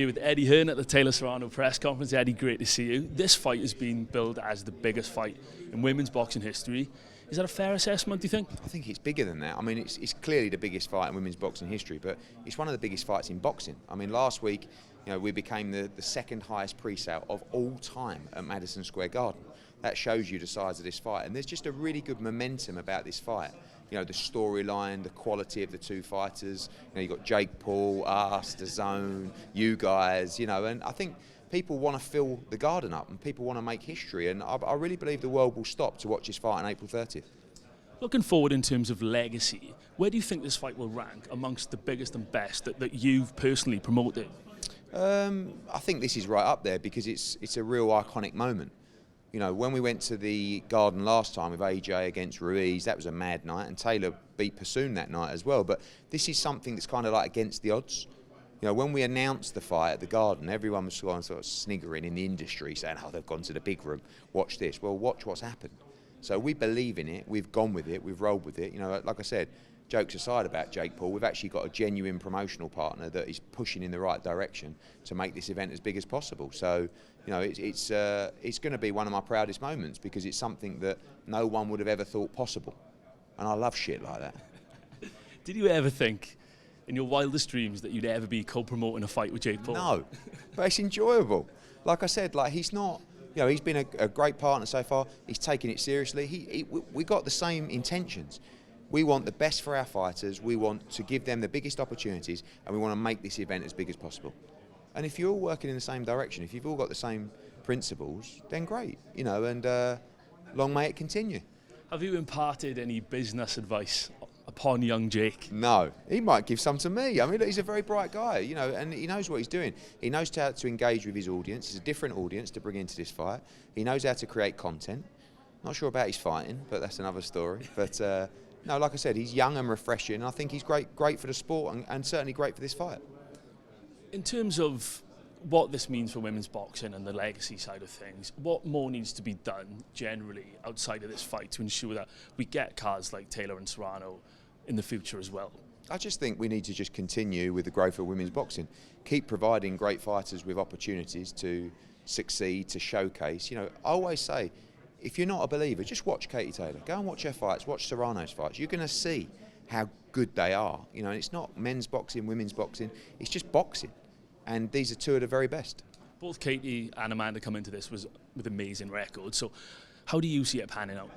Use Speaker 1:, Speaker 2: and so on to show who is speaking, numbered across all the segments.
Speaker 1: Here with Eddie Hearn at the Taylor Serrano press conference. Eddie, great to see you. This fight has been billed as the biggest fight in women's boxing history. Is that a fair assessment, do you think?
Speaker 2: I think it's bigger than that. I mean, it's clearly the biggest fight in women's boxing history, but it's one of the biggest fights in boxing. I mean, last week, we became the second highest pre-sale of all time at Madison Square Garden. That shows you the size of this fight, and there's just a really good momentum about this fight. The storyline, the quality of the two fighters. You've got Jake Paul, us, DAZN, you guys, and I think people want to fill the garden up and people want to make history, and I really believe the world will stop to watch this fight on April 30th.
Speaker 1: Looking forward in terms of legacy, where do you think this fight will rank amongst the biggest and best that you've personally promoted?
Speaker 2: I think this is right up there because it's a real iconic moment. When we went to the Garden last time with AJ against Ruiz, that was a mad night, and Taylor beat Pursoon that night as well. But this is something that's kind of like against the odds. When we announced the fight at the Garden, everyone was sort of sniggering in the industry, saying, "Oh, they've gone to the big room. Watch this." Well, watch what's happened. So we believe in it. We've gone with it. We've rolled with it. Like I said, jokes aside about Jake Paul, we've actually got a genuine promotional partner that is pushing in the right direction to make this event as big as possible. So, it's going to be one of my proudest moments because it's something that no one would have ever thought possible. And I love shit like that.
Speaker 1: Did you ever think in your wildest dreams that you'd ever be co-promoting a fight with Jake Paul?
Speaker 2: No, but it's enjoyable. Like I said, he's not... he's been a great partner so far. He's taken it seriously. We got the same intentions. We want the best for our fighters. We want to give them the biggest opportunities, and we want to make this event as big as possible. And if you're all working in the same direction, if you've all got the same principles, then great. And long may it continue.
Speaker 1: Have you imparted any business advice upon young Jake?
Speaker 2: No, he might give some to me. I mean, he's a very bright guy, and he knows what he's doing. He knows how to engage with his audience. It's a different audience to bring into this fight. He knows how to create content. Not sure about his fighting, but that's another story. But no, like I said, he's young and refreshing, and I think he's great for the sport and certainly great for this fight.
Speaker 1: In terms of what this means for women's boxing and the legacy side of things, what more needs to be done generally outside of this fight to ensure that we get cards like Taylor and Serrano in the future as well?
Speaker 2: I just think we need to just continue with the growth of women's boxing. Keep providing great fighters with opportunities to succeed, to showcase. I always say, if you're not a believer, just watch Katie Taylor. Go and watch her fights, watch Serrano's fights. You're going to see how good they are. And it's not men's boxing, women's boxing, it's just boxing. And these are two of the very best.
Speaker 1: Both Katie and Amanda come into this with amazing records. So how do you see it panning out?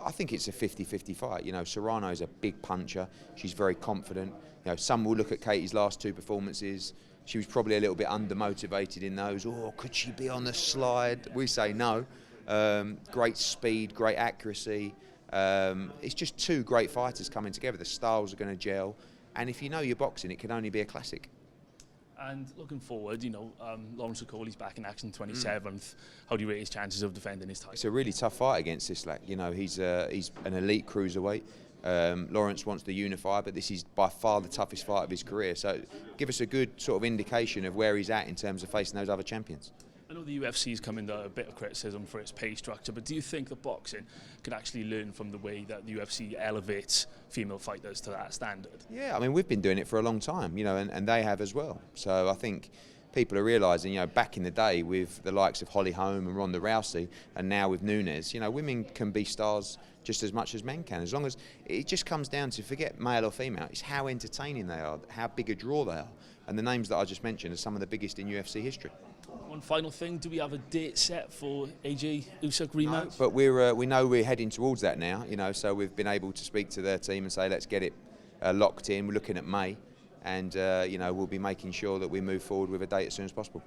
Speaker 2: I think it's a 50-50 fight. Serrano's a big puncher. She's very confident. Some will look at Katie's last two performances. She was probably a little bit undermotivated in those. Oh, could she be on the slide? We say no. Great speed, great accuracy. It's just two great fighters coming together. The styles are going to gel. And if you know your boxing, it can only be a classic.
Speaker 1: And looking forward, Lawrence Okoli's back in action 27th. How do you rate his chances of defending his title?
Speaker 2: It's a really tough fight against Cislak. He's an elite cruiserweight. Lawrence wants to unify, but this is by far the toughest fight of his career. So give us a good sort of indication of where he's at in terms of facing those other champions.
Speaker 1: I know the UFC's come under a bit of criticism for its pay structure, but do you think that boxing can actually learn from the way that the UFC elevates female fighters to that standard?
Speaker 2: Yeah, I mean, we've been doing it for a long time, and they have as well. So I think people are realising, back in the day with the likes of Holly Holm and Ronda Rousey, and now with Nunes, women can be stars just as much as men can, as long as it just comes down to, forget male or female, it's how entertaining they are, how big a draw they are. And the names that I just mentioned are some of the biggest in UFC history.
Speaker 1: One final thing, do we have a date set for AJ-Usyk rematch?
Speaker 2: No, but we know we're heading towards that now, so we've been able to speak to their team and say, let's get it locked in. We're looking at May, and we'll be making sure that we move forward with a date as soon as possible.